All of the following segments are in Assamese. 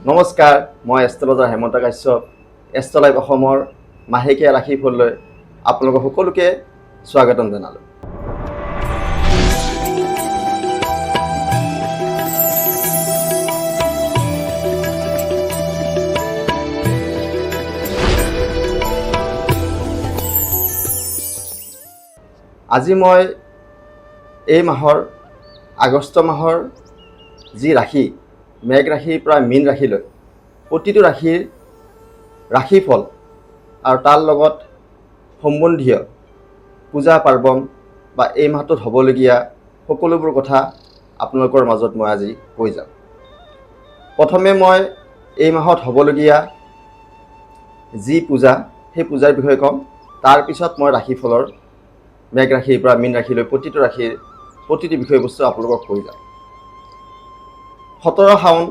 নমস্কাৰ, মই এষ্ট্ৰলজাৰ হেমন্ত কাশ্যপ। এষ্ট্ৰলাইভ অসমৰ মাহেকীয়া ৰাশিফললৈ আপোনালোকক সকলোকে স্বাগতম জনালোঁ। আজি মই এই মাহৰ আগষ্ট মাহৰ যি ৰাশি, মেঘ ৰাশিৰ পৰা মীন ৰাশিলৈ প্ৰতিটো ৰাশিৰ ৰাশিফল আৰু তাৰ লগত সম্বন্ধীয় পূজা পাৰ্বণ বা এই মাহটোত হ'বলগীয়া সকলোবোৰ কথা আপোনালোকৰ মাজত মই আজি কৈ যাম। প্ৰথমে মই এই মাহত হ'বলগীয়া যি পূজা সেই পূজাৰ বিষয়ে ক'ম। তাৰপিছত মই ৰাশিফলৰ মেঘ ৰাশিৰ পৰা মীন ৰাশিলৈ প্ৰতিটো ৰাশিৰ প্ৰতিটো বিষয়বস্তু আপোনালোকক কৈ যাম। 17 শাওণ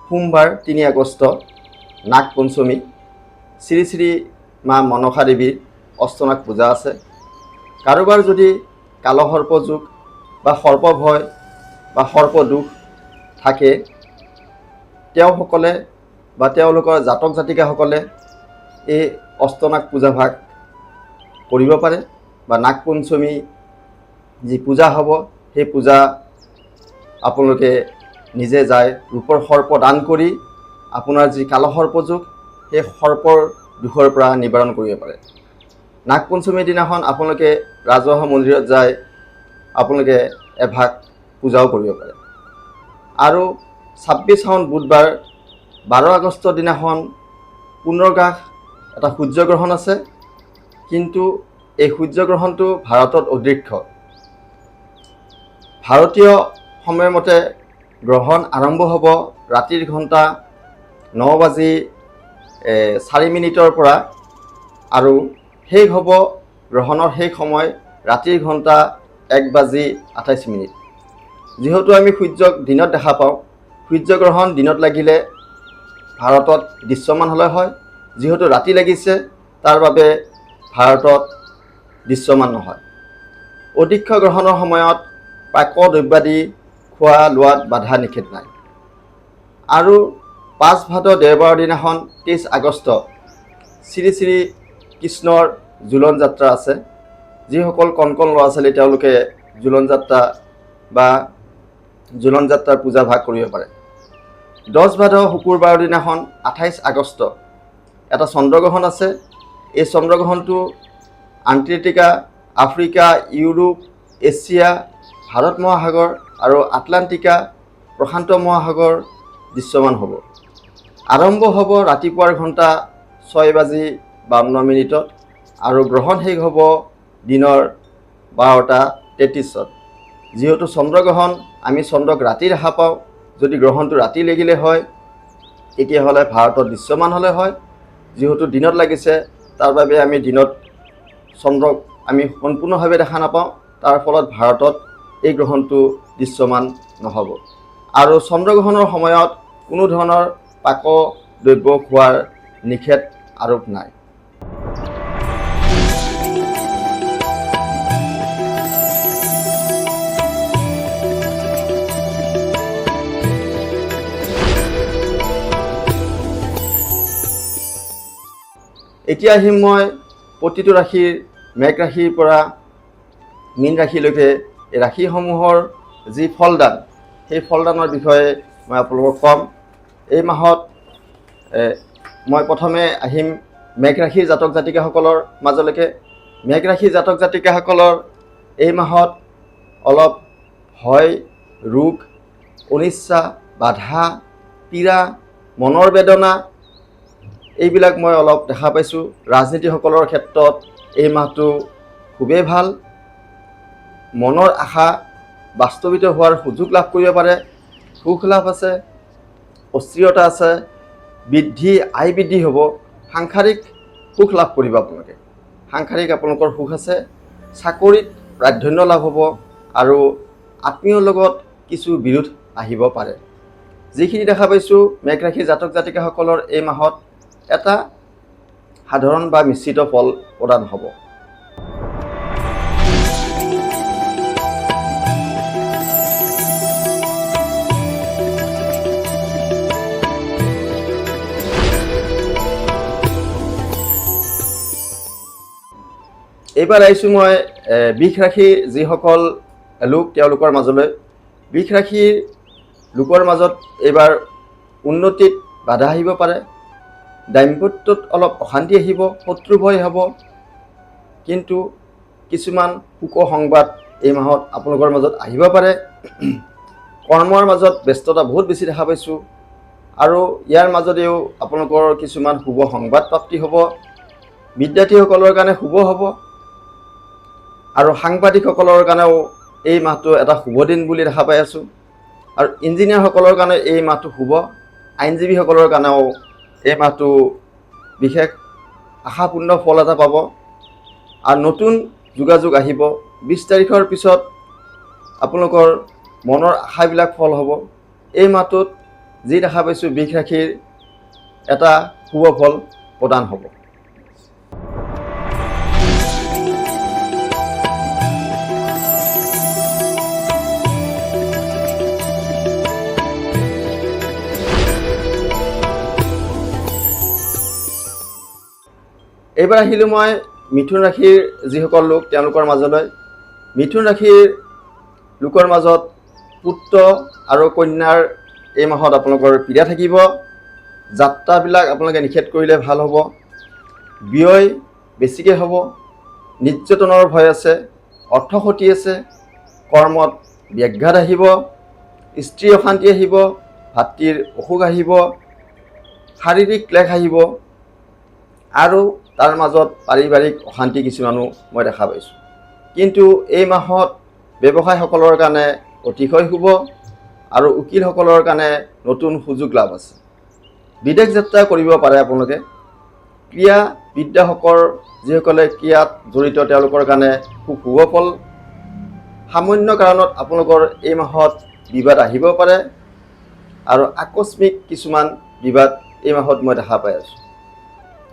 সোমবাৰ 3 আগষ্ট নাগ পঞ্চমী, শ্ৰী শ্ৰী মা মনসা দেৱীৰ অষ্টনাগ পূজা আছে। কাৰোবাৰ যদি কালসৰ্প যোগ বা সৰ্প ভয় বা সৰ্প দুখ থাকে, তেওঁসকলে বা তেওঁলোকৰ জাতক জাতিকাসকলে এই অষ্টনাগ পূজাভাগ কৰিব পাৰে বা নাগ পঞ্চমী যি পূজা হ'ব সেই পূজা আপোনালোকে নিজে যায় ৰূপৰ সৰ্প দান কৰি আপোনাৰ যি কালসৰ্প যোগ সেই সৰ্পৰ দুখৰ পৰা নিবাৰণ কৰিব পাৰে। নাগ পঞ্চমীৰ দিনাখন আপোনালোকে ৰাজহুৱা মন্দিৰত যায় আপোনালোকে এভাগ পূজাও কৰিব পাৰে। আৰু 26 শাওণ বুধবাৰ 12 আগষ্টৰ দিনাখন পুনৰ্গাস এটা সূৰ্যগ্ৰহণ আছে, কিন্তু এই সূৰ্যগ্ৰহণটো ভাৰতত অদৃশ্য। ভাৰতীয় সময়মতে গ্ৰহণ আৰম্ভ হ'ব ৰাতিৰ ঘণ্টা 9:04 পৰা আৰু শেষ হ'ব গ্ৰহণৰ শেষ সময় ৰাতিৰ ঘণ্টা 1:28। যিহেতু আমি সূৰ্যক দিনত দেখা পাওঁ, সূৰ্যগ্ৰহণ দিনত লাগিলে ভাৰতত দৃশ্যমান হ'লে হয়, যিহেতু ৰাতি লাগিছে তাৰ বাবে ভাৰতত দৃশ্যমান নহয়। অদৃশ্য গ্ৰহণৰ সময়ত পাক দ্ৰব্যাদি খোৱা লোৱাত বাধা নিষেধ নাই। আৰু 5 ভাদ দেওবাৰৰ দিনাখন 23 আগষ্ট শ্ৰী শ্ৰী কৃষ্ণৰ জোলন যাত্ৰা আছে। যিসকল কণ কণ ল'ৰা ছোৱালী তেওঁলোকে জোলন যাত্ৰা বা জোলন যাত্ৰাৰ পূজা ভাগ কৰিব পাৰে। 10 ভাদ শুকুৰবাৰৰ দিনাখন 28 আগষ্ট এটা চন্দ্ৰগ্ৰহণ আছে। এই চন্দ্ৰগ্ৰহণটো আণ্টাৰ্কটিকা, আফ্ৰিকা, ইউৰোপ, এছিয়া, ভাৰত মহাসাগৰ আৰু আটলাণ্টিকা প্ৰশান্ত মহাসাগৰ দৃশ্যমান হ'ব। আৰম্ভ হ'ব ৰাতিপুৱাৰ ঘণ্টা 6:52 আৰু গ্ৰহণ শেষ হ'ব দিনৰ 12:33। যিহেতু চন্দ্ৰগ্ৰহণ আমি চন্দ্ৰক ৰাতি দেখা পাওঁ, যদি গ্ৰহণটো ৰাতি লাগিলে হয় তেতিয়াহ'লে ভাৰতত দৃশ্যমান হ'লে হয়। যিহেতু দিনত লাগিছে তাৰ বাবে আমি দিনত চন্দ্ৰক আমি সম্পূৰ্ণভাৱে দেখা নাপাওঁ, তাৰ ফলত ভাৰতত এই গ্ৰহণটো দৃশ্যমান নহ'ব। আৰু চন্দ্ৰগ্ৰহণৰ সময়ত কোনো ধৰণৰ পাক দ্ৰব্য খোৱাৰ নিষেধ আৰোপ নাই। এতিয়া আহিম মই প্ৰতিটো ৰাশিৰ মেঘ ৰাশিৰ পৰা মীন ৰাশিলৈকে এই ৰাশিসমূহৰ যি ফলদান সেই ফলদানৰ বিষয়ে মই আপোনালোকক ক'ম। এই মাহত মই প্ৰথমে আহিম মেঘ ৰাশিৰ জাতক জাতিকাসকলৰ মাজলৈকে। মেঘ ৰাশিৰ জাতক জাতিকাসকলৰ এই মাহত অলপ ভয়, ৰোগ, অনিচ্ছা, বাধা, পীড়া, মনৰ বেদনা এইবিলাক মই অলপ দেখা পাইছোঁ। ৰাজনীতিসকলৰ ক্ষেত্ৰত এই মাহটো খুবেই ভাল। মনৰ আশা বাস্তৱিত হোৱাৰ সুযোগ লাভ কৰিব পাৰে। সুখ লাভ আছে, অস্থিৰতা আছে, আয় বৃদ্ধি হ'ব। সাংসাৰিক সুখ লাভ কৰিব আপোনালোকে। সাংসাৰিক আপোনালোকৰ সুখ আছে। চাকৰিত প্ৰাধান্য লাভ হ'ব আৰু আত্মীয়ৰ লগত কিছু বিৰোধ আহিব পাৰে। যিখিনি দেখা পাইছোঁ মেঘ ৰাশিৰ জাতক জাতিকাসকলৰ এই মাহত এটা সাধাৰণ বা মিশ্ৰিত ফল প্ৰদান হ'ব। এইবাৰ আহিছোঁ মই বৃষ ৰাশি যিসকল লোক তেওঁলোকৰ মাজলৈ। বৃষ ৰাশিৰ লোকৰ মাজত এইবাৰ উন্নতিত বাধা আহিব পাৰে, দাম্পত্যত অলপ অশান্তি আহিব, শত্ৰু ভয় হ'ব, কিন্তু কিছুমান সুখ সংবাদ এই মাহত আপোনালোকৰ মাজত আহিব পাৰে। কৰ্মৰ মাজত ব্যস্ততা বহুত বেছি দেখা পাইছোঁ, আৰু ইয়াৰ মাজতেও আপোনালোকৰ কিছুমান শুভ সংবাদ প্ৰাপ্তি হ'ব। বিদ্যাৰ্থীসকলৰ কাৰণে শুভ হ'ব, আৰু সাংবাদিকসকলৰ কাৰণেও এই মাহটো এটা শুভ দিন বুলি দেখা পাই আছোঁ। আৰু ইঞ্জিনিয়াৰসকলৰ কাৰণে এই মাহটো শুভ, আইনজীৱীসকলৰ কাৰণেও এই মাহটো বিশেষ আশাপূৰ্ণ ফল এটা পাব, আৰু নতুন যোগাযোগ আহিব। 20 তাৰিখৰ পিছত আপোনালোকৰ মনৰ আশাবিলাক ফল হ'ব। এই মাহটোত যি দেখা পাইছোঁ বৃষ ৰাশিৰ এটা শুভ ফল প্ৰদান হ'ব। এইবাৰ আহিলোঁ মই মিথুন ৰাশিৰ যিসকল লোক তেওঁলোকৰ মাজলৈ। মিথুন ৰাশিৰ লোকৰ মাজত পুত্ৰ আৰু কন্যাৰ এই মাহত আপোনালোকৰ পীড়া থাকিব। যাত্ৰাবিলাক আপোনালোকে নিষেধ কৰিলে ভাল হ'ব। ব্যয় বেছিকৈ হ'ব, নিৰ্যাতনৰ ভয় আছে, অৰ্থ ক্ষতি আছে, কৰ্মত ব্যাঘাত আহিব, স্ত্ৰী অশান্তি আহিব, ভাতৃৰ অসুখ আহিব, শাৰীৰিক ক্লেশ আহিব, আৰু তাৰ মাজত পাৰিবাৰিক অশান্তি কিছুমানো মই দেখা পাইছোঁ। কিন্তু এই মাহত ব্যৱসায়সকলৰ কাৰণে অতিশয় শুভ, আৰু উকিলসকলৰ কাৰণে নতুন সুযোগ লাভ আছে। বিদেশ যাত্ৰা কৰিব পাৰে আপোনালোকে। ক্ৰীড়াবিদ্যাসকল যিসকলে ক্ৰীড়াত জড়িত তেওঁলোকৰ কাৰণে খুব শুভ ফল। সামান্য কাৰণত আপোনালোকৰ এই মাহত বিবাদ আহিব পাৰে, আৰু আকস্মিক কিছুমান বিবাদ এই মাহত মই দেখা পাই আছোঁ।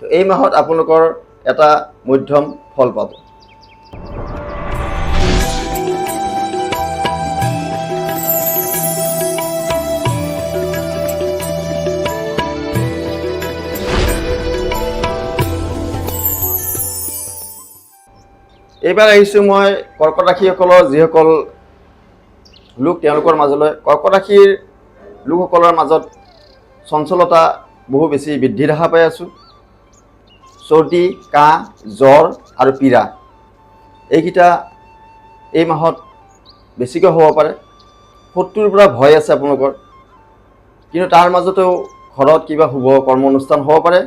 তো এই মাহত আপোনালোকৰ এটা মধ্যম ফল পাব। এইবাৰ আহিছোঁ মই কৰ্কট ৰাশিসকলৰ যিসকল লোক তেওঁলোকৰ মাজলৈ। কৰ্কট ৰাশিৰ লোকসকলৰ মাজত চঞ্চলতা বহু বেছি বৃদ্ধি দেখা পাই আছোঁ। চৰ্দি, কাহ, জ্বৰ আৰু পীড়া এইকেইটা এই মাহত বেছিকৈ হ'ব পাৰে। শত্ৰুৰ পৰা ভয় আছে আপোনালোকৰ, কিন্তু তাৰ মাজতেও ঘৰত কিবা শুভ কৰ্ম অনুষ্ঠান হ'ব পাৰে,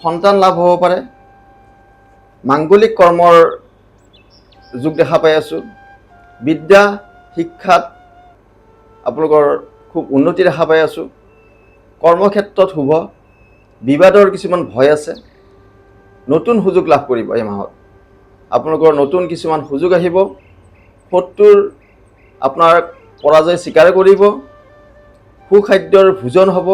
সন্তান লাভ হ'ব পাৰে, মাংগলিক কৰ্মৰ যোগ দেখা পাই আছোঁ। বিদ্যা শিক্ষাত আপোনালোকৰ খুব উন্নতি দেখা পাই আছোঁ। কৰ্মক্ষেত্ৰত শুভ, বিবাদৰ কিছুমান ভয় আছে, নতুন সুযোগ লাভ কৰিব। এই মাহত আপোনালোকৰ নতুন কিছুমান সুযোগ আহিব। শত্ৰুৰ আপোনাৰ পৰাজয় স্বীকাৰ কৰিব, সুখাদ্যৰ ভোজন হ'ব।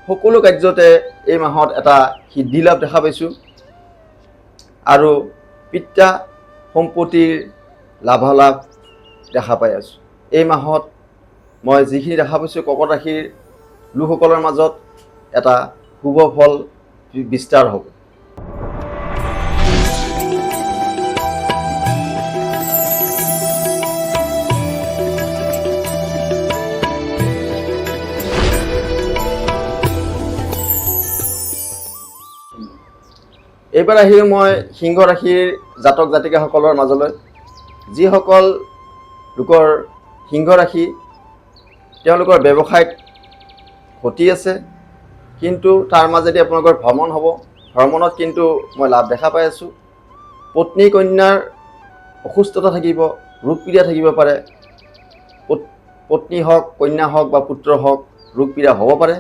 সকলো কাৰ্যতে এই মাহত এটা সিদ্ধি লাভ দেখা পাইছোঁ, আৰু পিতৃ সম্পত্তিৰ লাভালাভ দেখা পাই আছোঁ। এই মাহত মই যিখিনি দেখা পাইছোঁ কৰ্কট ৰাশিৰ লোকসকলৰ মাজত এটা শুভ ফল বিস্তাৰ হ'ব। এইবাৰ আহিলোঁ মই সিংহ ৰাশিৰ জাতক জাতিকাসকলৰ মাজলৈ। যিসকল লোকৰ সিংহ ৰাশি তেওঁলোকৰ ব্যৱসায়ত ক্ষতি আছে, কিন্তু তাৰ মাজেদি আপোনালোকৰ ভ্ৰমণ হ'ব। ভ্ৰমণত কিন্তু মই লাভ দেখা পাই আছোঁ। পত্নী কন্যাৰ অসুস্থতা থাকিব, ৰোগ পীড়া থাকিব পাৰে। পত্নী হওক, কন্যা হওক বা পুত্ৰ হওক, ৰোগ পীড়া হ'ব পাৰে।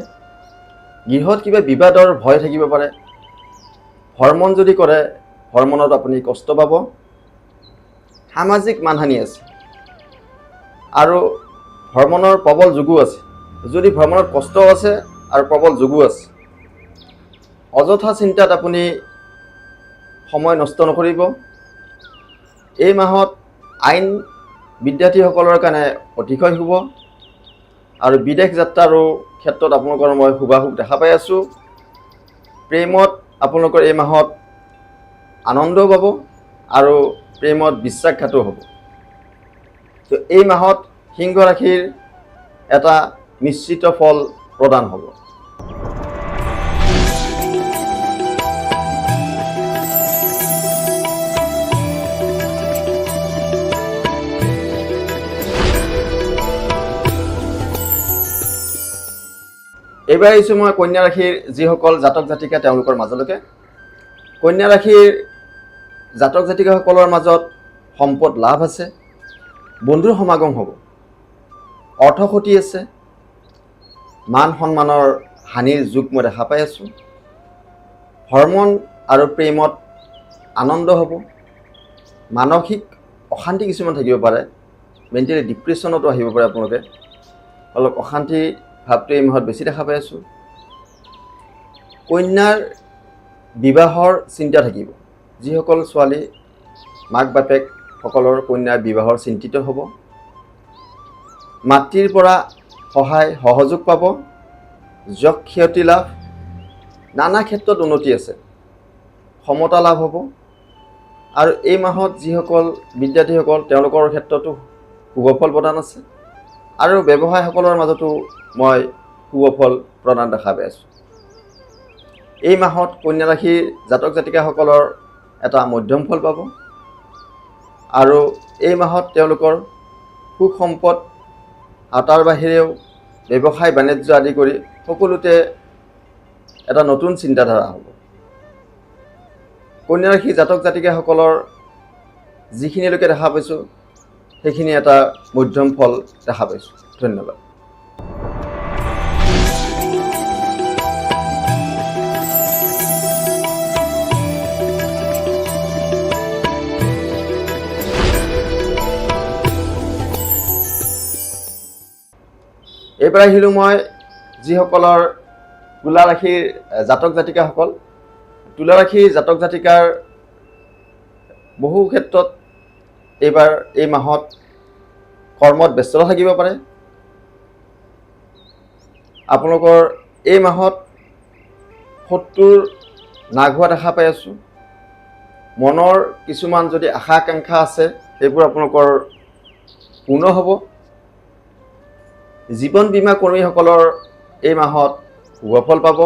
গৃহত কিবা বিবাদৰ ভয় থাকিব পাৰে। ভ্ৰমণ যদি কৰে, ভ্ৰমণত আপুনি কষ্ট পাব। সামাজিক মানহানি আছে, আৰু ভ্ৰমণৰ প্ৰবল যোগো আছে। যদি ভ্ৰমণত কষ্ট আছে আৰু প্ৰবল যোগো আছে, অযথা চিন্তাত আপুনি সময় নষ্ট নকৰিব। এই মাহত আইন বিদ্যাৰ্থীসকলৰ কাৰণে অতিশয় শুভ, আৰু বিদেশ যাত্ৰাৰো ক্ষেত্ৰত আপোনালোকৰ মই শুভাশুভ দেখা পাই আছোঁ। প্ৰেমত আপোনালোকৰ এই মাহত আনন্দও পাব, আৰু প্ৰেমত বিশ্বাসঘাতো হ'ব। তো এই মাহত সিংহ ৰাশিৰ এটা মিশ্ৰিত ফল প্ৰদান হ'ব। এইবাৰ আহিছোঁ মই কন্যা ৰাশিৰ যিসকল জাতক জাতিকা তেওঁলোকৰ মাজলৈকে। কন্যা ৰাশিৰ জাতক জাতিকাসকলৰ মাজত সম্পদ লাভ আছে, বন্ধুৰ সমাগম হ'ব, অৰ্থ ক্ষতি আছে, মান সন্মানৰ হানিৰ যুগ মই দেখা পাই আছোঁ। হৰমন আৰু প্ৰেমত আনন্দ হ'ব, মানসিক অশান্তি কিছুমান থাকিব পাৰে, মেণ্টেলি ডিপ্ৰেশ্যনতো আহিব পাৰে আপোনালোকে। অলপ অশান্তি ভাৱটো এই মাহত বেছি দেখা পাই আছোঁ। কন্যাৰ বিবাহৰ চিন্তা থাকিব, যিসকল ছোৱালী মাক বাপেকসকলৰ কন্যাৰ বিবাহৰ চিন্তিত হ'ব। মাতৃৰ পৰা সহায় সহযোগ পাব, যশ খ্যাতি লাভ, নানা ক্ষেত্ৰত উন্নতি আছে, সমতা লাভ হ'ব। আৰু এই মাহত যিসকল বিদ্যাৰ্থীসকল তেওঁলোকৰ ক্ষেত্ৰতো শুভফল প্ৰদান আছে, আৰু ব্যৱসায়সকলৰ মাজতো মই শুভফল প্ৰদান দেখা পাই আছোঁ। এই মাহত কন্যা ৰাশিৰ জাতক জাতিকাসকলৰ এটা মধ্যম ফল পাব, আৰু এই মাহত তেওঁলোকৰ সুখ সম্পদ আৰু তাৰ বাহিৰেও ব্যৱসায় বাণিজ্য আদি কৰি সকলোতে এটা নতুন চিন্তাধাৰা হ'ব। কন্যা ৰাশিৰ জাতক জাতিকাসকলৰ যিখিনিলৈকে দেখা পাইছোঁ সেইখিনি এটা মধ্যম ফল দেখা পাইছোঁ। ধন্যবাদ। এইবাৰ আহিলোঁ মই যিসকলৰ তুলা ৰাশিৰ জাতক জাতিকাসকল। তুলা ৰাশিৰ জাতক জাতিকাৰ বহু ক্ষেত্ৰত এইবাৰ এই মাহত কৰ্মত ব্যস্ততা থাকিব পাৰে। আপোনালোকৰ এই মাহত শত্ৰুৰ নাগ হোৱা দেখা পাই আছোঁ। মনৰ কিছুমান যদি আশা আকাংক্ষা আছে সেইবোৰ আপোনালোকৰ পূৰ্ণ হ'ব। জীৱন বীমা কৰ্মীসকলৰ এই মাহত শুভফল পাব,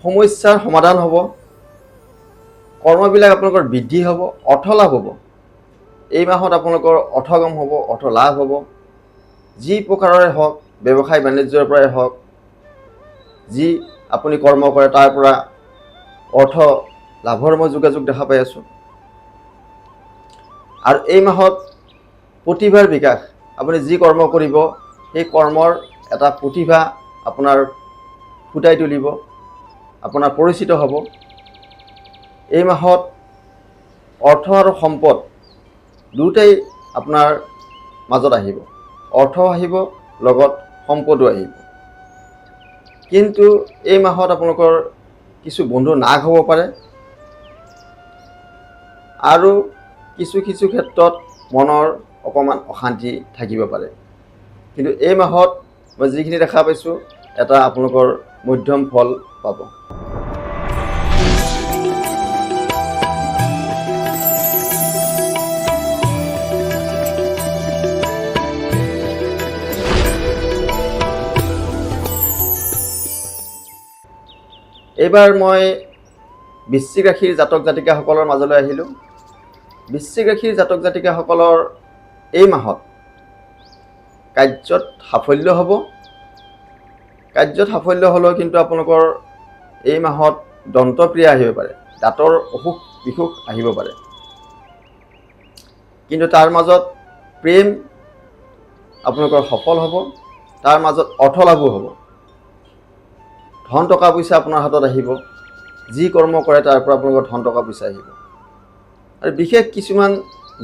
সমস্যাৰ সমাধান হ'ব, কৰ্মবিলাক আপোনালোকৰ বৃদ্ধি হ'ব, অৰ্থ লাভ হ'ব। এই মাহত আপোনালোকৰ অৰ্থগম হ'ব, অৰ্থ লাভ হ'ব। যি প্ৰকাৰৰে হওক, ব্যৱসায় বাণিজ্যৰ পৰাই হওক, যি আপুনি কৰ্ম কৰে তাৰ পৰা অৰ্থ লাভৰ মই যোগাযোগ দেখা পাই আছোঁ। আৰু এই মাহত প্ৰতিভাৰ বিকাশ, আপুনি যি কৰ্ম কৰিব সেই কৰ্মৰ এটা প্ৰতিভা আপোনাৰ ফুটাই তুলিব, আপোনাৰ পৰিচিত হ'ব। এই মাহত অৰ্থ আৰু সম্পদ দুয়োটাই আপোনাৰ মাজত আহিব, অৰ্থও আহিব লগত সম্পদো আহিব। কিন্তু এই মাহত আপোনালোকৰ কিছু বন্ধু নাগ হ'ব পাৰে, আৰু কিছু কিছু ক্ষেত্ৰত মনৰ অকণমান অশান্তি থাকিব পাৰে। কিন্তু এই মাহত মই যিখিনি দেখা পাইছোঁ এটা আপোনালোকৰ মধ্যম ফল পাব। এইবাৰ মই বৃশ্চিক ৰাশিৰ জাতক জাতিকাসকলৰ মাজলৈ আহিলোঁ। বৃশ্চিক ৰাশিৰ জাতক জাতিকাসকলৰ এই মাহত কাৰ্যত সাফল্য হ'ব। কাৰ্যত সাফল্য হ'লেও কিন্তু আপোনালোকৰ এই মাহত দন্তক্ৰিয়া আহিব পাৰে, দাঁতৰ অসুখ বিসুখ আহিব পাৰে। কিন্তু তাৰ মাজত প্ৰেম আপোনালোকৰ সফল হ'ব, তাৰ মাজত অৰ্থ লাভো হ'ব, ধন টকা পইচা আপোনাৰ হাতত আহিব। যি কৰ্ম কৰে তাৰ পৰা আপোনালোকৰ ধন টকা পইচা আহিব, আৰু বিশেষ কিছুমান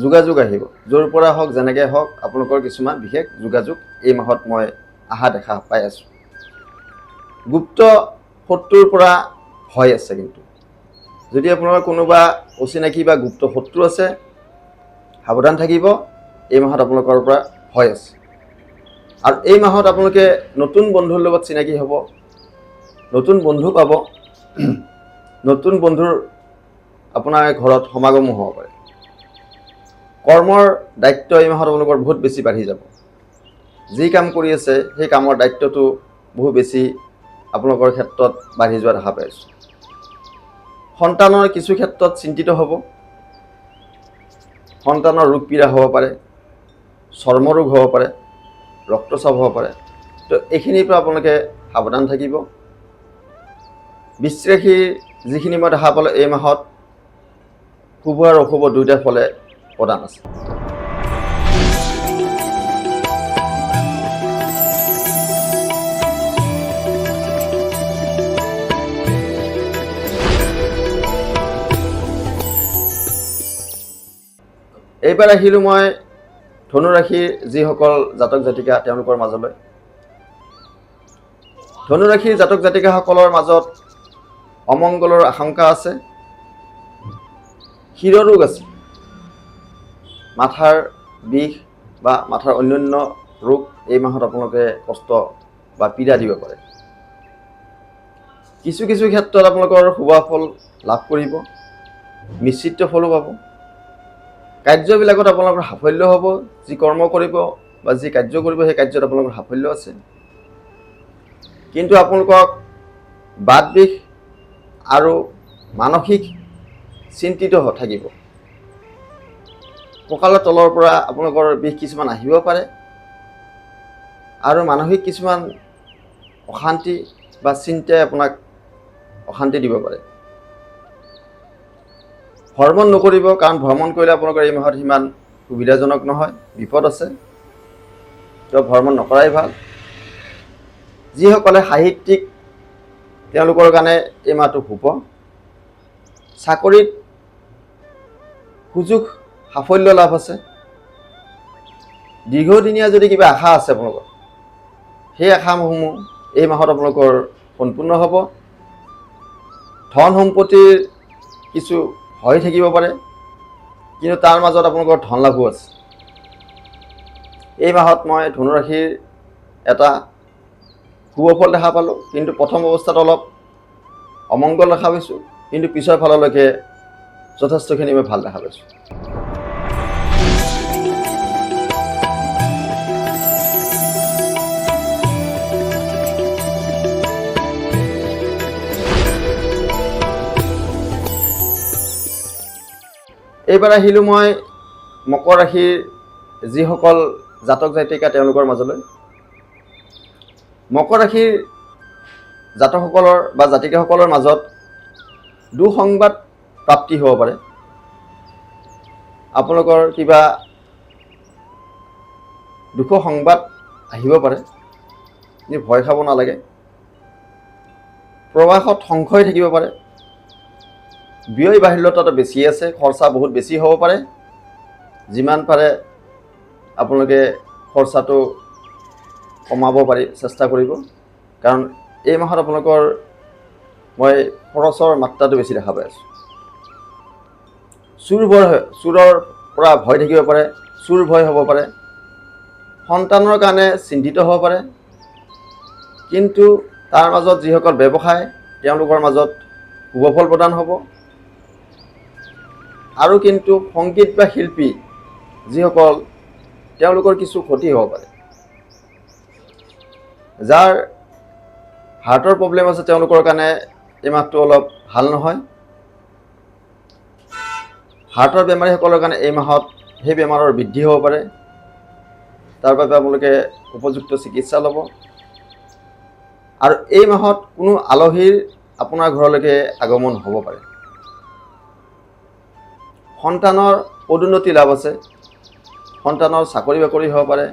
যোগাযোগ আহিব, য'ৰ পৰা হওক যেনেকৈ হওক আপোনালোকৰ কিছুমান বিশেষ যোগাযোগ এই মাহত মই অহা দেখা পাই আছোঁ। গুপ্ত শত্ৰুৰ পৰা ভয় আছে, কিন্তু যদি আপোনালোকৰ কোনোবা অচিনাকি বা গুপ্ত শত্ৰু আছে সাৱধান থাকিব। এই মাহত আপোনালোকৰ পৰা ভয় আছে। আৰু এই মাহত আপোনালোকে নতুন বন্ধুৰ লগত চিনাকি হ'ব, নতুন বন্ধু পাব। নতুন বন্ধুৰ আপোনাৰ ঘৰত সমাগমো হ'ব পাৰে। কৰ্মৰ দায়িত্ব এই মাহত আপোনালোকৰ বহুত বেছি বাঢ়ি যাব। যি কাম কৰি আছে সেই কামৰ দায়িত্বটো বহু বেছি আপোনালোকৰ ক্ষেত্ৰত বাঢ়ি যোৱা দেখা পাইছোঁ। সন্তানৰ কিছু ক্ষেত্ৰত চিন্তিত হ'ব। সন্তানৰ ৰোগ পীড়া হ'ব পাৰে, চৰ্মৰোগ হ'ব পাৰে, ৰক্তচাপ হ'ব পাৰে। তো এইখিনিৰ পৰা আপোনালোকে সাৱধান থাকিব। বৃশ্চিক ৰাশিৰ যিখিনি মই দেখা পালোঁ এই মাহত শুভ আৰু অশুভ দুয়োটা ফলে প্ৰদান আছে। এইবাৰ আহিলোঁ মই ধনু ৰাশিৰ যিসকল জাতক জাতিকা তেওঁলোকৰ মাজলৈ। ধনু ৰাশিৰ জাতক জাতিকাসকলৰ মাজত অমংগলৰ আশংকা আছে, শিৰৰোগ আছে, মাথাৰ বিষ বা মাথাৰ অন্যান্য ৰোগ এই মাহত আপোনালোকে কষ্ট বা পীড়া দিব পাৰে। কিছু কিছু ক্ষেত্ৰত আপোনালোকৰ শুভফল লাভ কৰিব, মিশ্ৰিত ফলো পাব। কাৰ্যবিলাকত আপোনালোকৰ সাফল্য হ'ব। যি কৰ্ম কৰিব বা যি কাৰ্য কৰিব সেই কাৰ্যত আপোনালোকৰ সাফল্য আছে। কিন্তু আপোনালোকক বাত বিষ আৰু মানসিক চিন্তিত থাকিব। কঁকালৰ তলৰ পৰা আপোনালোকৰ বিষ কিছুমান আহিব পাৰে আৰু মানসিক কিছুমান অশান্তি বা চিন্তাই আপোনাক অশান্তি দিব পাৰে। ভ্ৰমণ নকৰিব, কাৰণ ভ্ৰমণ কৰিলে আপোনালোকৰ এই মাহত সিমান সুবিধাজনক নহয়, বিপদ আছে। তো ভ্ৰমণ নকৰাই ভাল। যিসকলে সাহিত্যিক তেওঁলোকৰ কাৰণে এই মাহটো শুভ। চাকৰিত সুযোগ সাফল্য লাভ আছে। দীৰ্ঘদিনীয়া যদি কিবা আশা আছে আপোনালোকৰ, সেই আশাসমূহ এই মাহত আপোনালোকৰ সম্পূৰ্ণ হ'ব। ধন সম্পত্তিৰ কিছু হৈ থাকিব পাৰে, কিন্তু তাৰ মাজত আপোনালোকৰ ধন লাভো আছে। এই মাহত মই ধনু ৰাশিৰ এটা শুভ ফল দেখা পালোঁ, কিন্তু প্ৰথম অৱস্থাত অলপ অমংগল দেখা পাইছোঁ, কিন্তু পিছৰ ফাললৈকে যথেষ্টখিনি মই ভাল দেখা পাইছোঁ। এইবাৰ আহিলোঁ মই মকৰ ৰাশিৰ যিসকল জাতক জাতিকা তেওঁলোকৰ মাজলৈ। মকৰ ৰাশিৰ জাতকসকলৰ বা জাতিকাসকলৰ মাজত দুঃসংবাদ প্ৰাপ্তি হ'ব পাৰে। আপোনালোকৰ কিবা দুখ সংবাদ আহিব পাৰে, কিন্তু ভয় খাব নালাগে। প্ৰবাসত সংশয় থাকিব পাৰে। ব্যয় বাহুল্যতাটো বেছি আছে, খৰচা বহুত বেছি হ'ব পাৰে। যিমান পাৰে আপোনালোকে খৰচাটো কমাব পাৰি চেষ্টা কৰিব, কাৰণ এই মাহত আপোনালোকৰ মই খৰচৰ মাত্ৰাটো বেছি দেখা পাই আছোঁ। চোৰৰ পৰা ভয় থাকিব পাৰে, চোৰ ভয় হ'ব পাৰে। সন্তানৰ কাৰণে চিন্তিত হ'ব পাৰে, কিন্তু তাৰ মাজত যিসকল ব্যৱসায় তেওঁলোকৰ মাজত শুভফল প্ৰদান হ'ব। আৰু কিন্তু সংগীত বা শিল্পী যিসকল তেওঁলোকৰ কিছু ক্ষতি হ'ব পাৰে। যাৰ হাৰ্টৰ প্ৰব্লেম আছে তেওঁলোকৰ কাৰণে এই মাহটো অলপ ভাল নহয়। হাৰ্টৰ বেমাৰীসকলৰ কাৰণে এই মাহত সেই বেমাৰৰ বৃদ্ধি হ'ব পাৰে। তাৰ বাবে আপোনালোকে উপযুক্ত চিকিৎসা ল'ব। আৰু এই মাহত কোনো আলহীৰ আপোনাৰ ঘৰলৈকে আগমন হ'ব পাৰে। সন্তানৰ পদোন্নতি লাভ আছে। সন্তানৰ চাকৰি বাকৰি হ'ব পাৰে।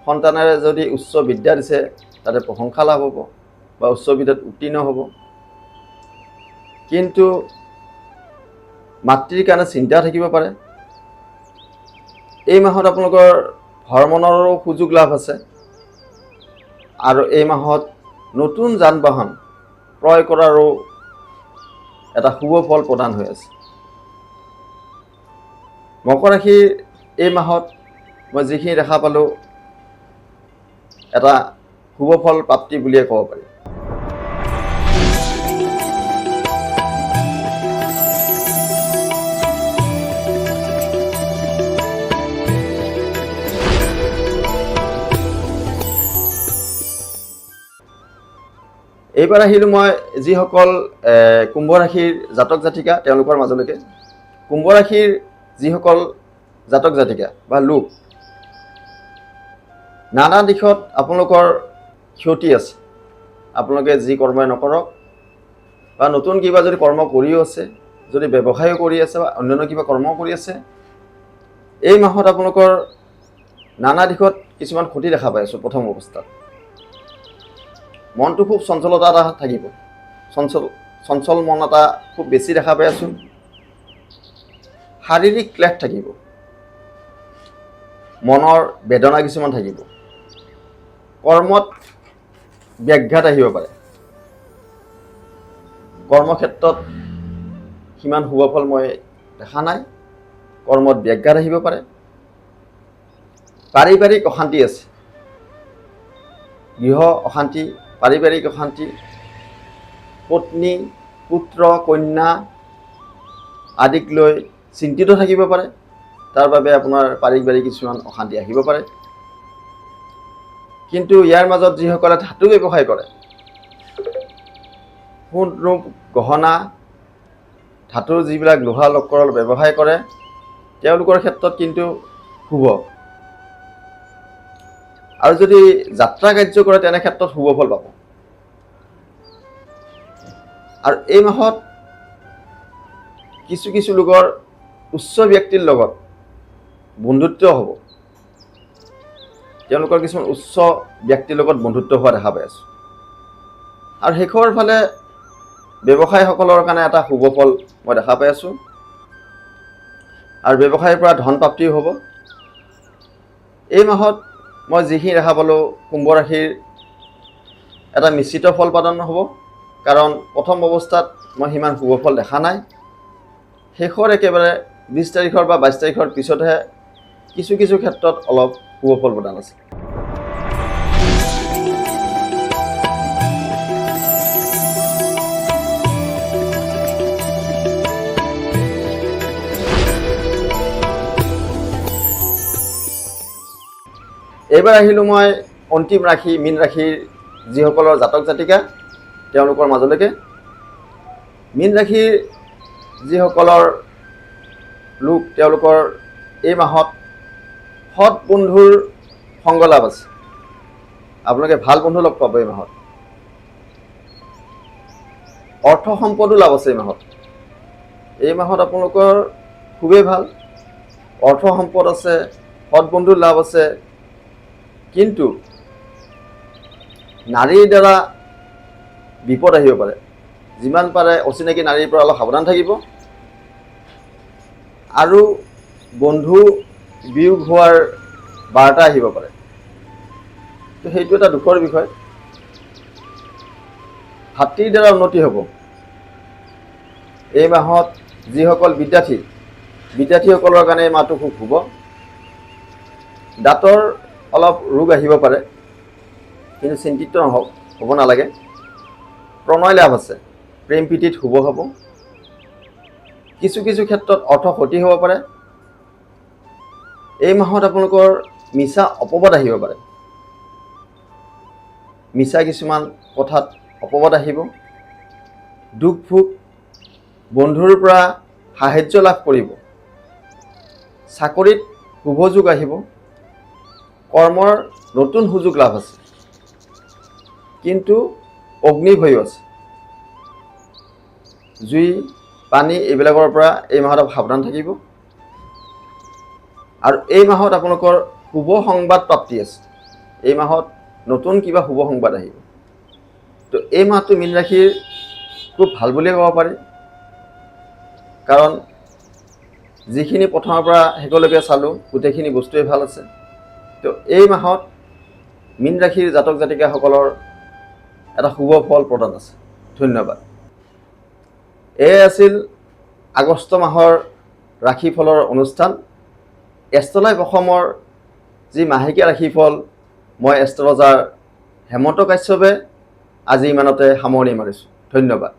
সন্তানেৰে যদি উচ্চ বিদ্যা দিছে তাতে প্ৰশংসা লাভ হ'ব বা উচ্চ বিদ্যাত উত্তীৰ্ণ হ'ব। কিন্তু মাতৃৰ কাৰণে চিন্তা থাকিব পাৰে। এই মাহত আপোনালোকৰ ভ্ৰমণৰো সুযোগ লাভ আছে। আৰু এই মাহত নতুন যান বাহন ক্ৰয় কৰাৰো এটা শুভ ফল প্ৰদান হৈ আছে। মকৰ ৰাশিৰ এই মাহত মই যিখিনি দেখা পালোঁ এটা শুভ ফল প্ৰাপ্তি বুলিয়ে ক'ব পাৰি। এইবাৰ আহিলোঁ মই যিসকল কুম্ভ ৰাশিৰ জাতক জাতিকা তেওঁলোকৰ মাজলৈকে। কুম্ভ ৰাশিৰ যিসকল জাতক জাতিকা বা লোক, নানা দিশত আপোনালোকৰ ক্ষতি আছে। আপোনালোকে যি কৰ্মই নকৰক বা নতুন কিবা যদি কৰ্ম কৰিও আছে, যদি ব্যৱসায়ো কৰি আছে বা অন্যান্য কিবা কৰ্মও কৰি আছে, এই মাহত আপোনালোকৰ নানা দিশত কিছুমান ক্ষতি দেখা পাই আছোঁ। প্ৰথম অৱস্থাত মনটো খুব চঞ্চলতা এটা থাকিব, চঞ্চল মন এটা খুব বেছি দেখা পাই আছোঁ। শাৰীৰিক ক্লেশ থাকিব, মনৰ বেদনা কিছুমান থাকিব, কৰ্মত ব্যাঘাত আহিব পাৰে, কৰ্মক্ষেত্ৰত সিমান শুভ ফল মই দেখা নাই, কৰ্মত ব্যাঘাত আহিব পাৰে। পাৰিবাৰিক অশান্তি আছে, গৃহ অশান্তি, পাৰিবাৰিক অশান্তি, পত্নী পুত্ৰ কন্যা আদিক লৈ চিন্তিত থাকিব পাৰে। তাৰ বাবে আপোনাৰ পাৰিবাৰিক কিছুমান অশান্তি আহিব পাৰে। কিন্তু ইয়াৰ মাজত যিসকলে ধাতু ব্যৱসায় কৰে, সোণ ৰূপ গহনা ধাতুৰ যিবিলাক লোহা লক্কৰৰ ব্যৱসায় কৰে, তেওঁলোকৰ ক্ষেত্ৰত কিন্তু শুভ। আৰু যদি যাত্ৰা কাৰ্য কৰে তেনে ক্ষেত্ৰত শুভ ফল পাব। আৰু এই মাহত কিছু কিছু লোকৰ উচ্চ ব্যক্তিৰ লগত বন্ধুত্ব হ'ব। তেওঁলোকৰ কিছুমান উচ্চ ব্যক্তিৰ লগত বন্ধুত্ব হোৱা দেখা পাই আছোঁ। আৰু শেষৰ ফালে ব্যৱসায়ীসকলৰ কাৰণে এটা শুভ ফল মই দেখা পাই আছোঁ। আৰু ব্যৱসায়ৰ পৰা ধন প্ৰাপ্তিও হ'ব। এই মাহত মই যিখিনি দেখা পালোঁ, কুম্ভ ৰাশিৰ এটা নিশ্চিত ফল প্ৰদান হ'ব। কাৰণ প্ৰথম অৱস্থাত মই সিমান শুভ ফল দেখা নাই। শেষৰ একেবাৰে 20 তাৰিখৰ বা 22 তাৰিখৰ পিছতহে কিছু কিছু ক্ষেত্ৰত অলপ শুভ ফল প্ৰদান আছে। এইবাৰ আহিলোঁ মই অন্তিম ৰাশি মীন ৰাশিৰ যিসকলৰ জাতক জাতিকা তেওঁলোকৰ মাজলৈকে। মীন ৰাশিৰ যিসকলৰ লোক, তেওঁলোকৰ এই মাহত সৎ বন্ধুৰ সংগ লাভ আছে। আপোনালোকে ভাল বন্ধু লগ পাব এই মাহত। অৰ্থ সম্পদো লাভ আছে এই মাহত। এই মাহত আপোনালোকৰ খুবেই ভাল, অৰ্থ সম্পদ আছে, সৎ বন্ধুৰ লাভ আছে। কিন্তু নাৰীৰ দ্বাৰা বিপদ আহিব পাৰে। যিমান পাৰে অচিনাকি নাৰীৰ পৰা অলপ সাৱধান থাকিব। আৰু বন্ধু বিয়োগ হোৱাৰ বাৰ্তা আহিব পাৰে। তো সেইটো এটা দুখৰ বিষয়। ভাতৃৰ দ্বাৰা উন্নতি হ'ব। এই মাহত যিসকল বিদ্যাৰ্থীসকলৰ কাৰণে এই মাহটো খুব শুভ। দাঁতৰ অলপ ৰোগ আহিব পাৰে, কিন্তু চিন্তিত হ'ব নালাগে। প্ৰণয় লাভ আছে, প্ৰেম প্ৰীতিত শুভ হ'ব। কিছু কিছু ক্ষেত্ৰত অৰ্থ ক্ষতি হ'ব পাৰে। এই মাহত আপোনালোকৰ মিছা অপবাদ আহিব পাৰে। মিছা কিছুমান কথাত অপবাদ আহিব। দুখ ভোগ, বন্ধুৰ পৰা সাহায্য লাভ কৰিব। চাকৰিত শুভ যোগ আহিব। কৰ্মৰ নতুন সুযোগ লাভ আছে, কিন্তু অগ্নিভয়ো আছে। জুই পানী এইবিলাকৰ পৰা এই মাহত সাৱধান থাকিব। আৰু এই মাহত আপোনালোকৰ শুভ সংবাদ প্ৰাপ্তি আছে। এই মাহত নতুন কিবা শুভ সংবাদ আহিব। তো এই মাহটো মীন ৰাশিৰ খুব ভাল বুলিয়ে ক'ব পাৰি। কাৰণ যিখিনি প্ৰথমৰ পৰা শেষলৈকে চালোঁ, গোটেইখিনি বস্তুৱেই ভাল আছে। তো এই মাহত মীন ৰাশিৰ জাতক জাতিকাসকলৰ এটা শুভ ফল প্ৰদান আছে। ধন্যবাদ। এয়ে আছিল আগষ্ট মাহৰ ৰাশিফলৰ অনুষ্ঠান। এষ্ট্ৰলাইভ অসমৰ যি মাহেকীয়া ৰাশিফল, মই এষ্ট্ৰলজাৰ হেমন্ত কাশ্যপে আজি ইমানতে সামৰণি মাৰিছোঁ। ধন্যবাদ।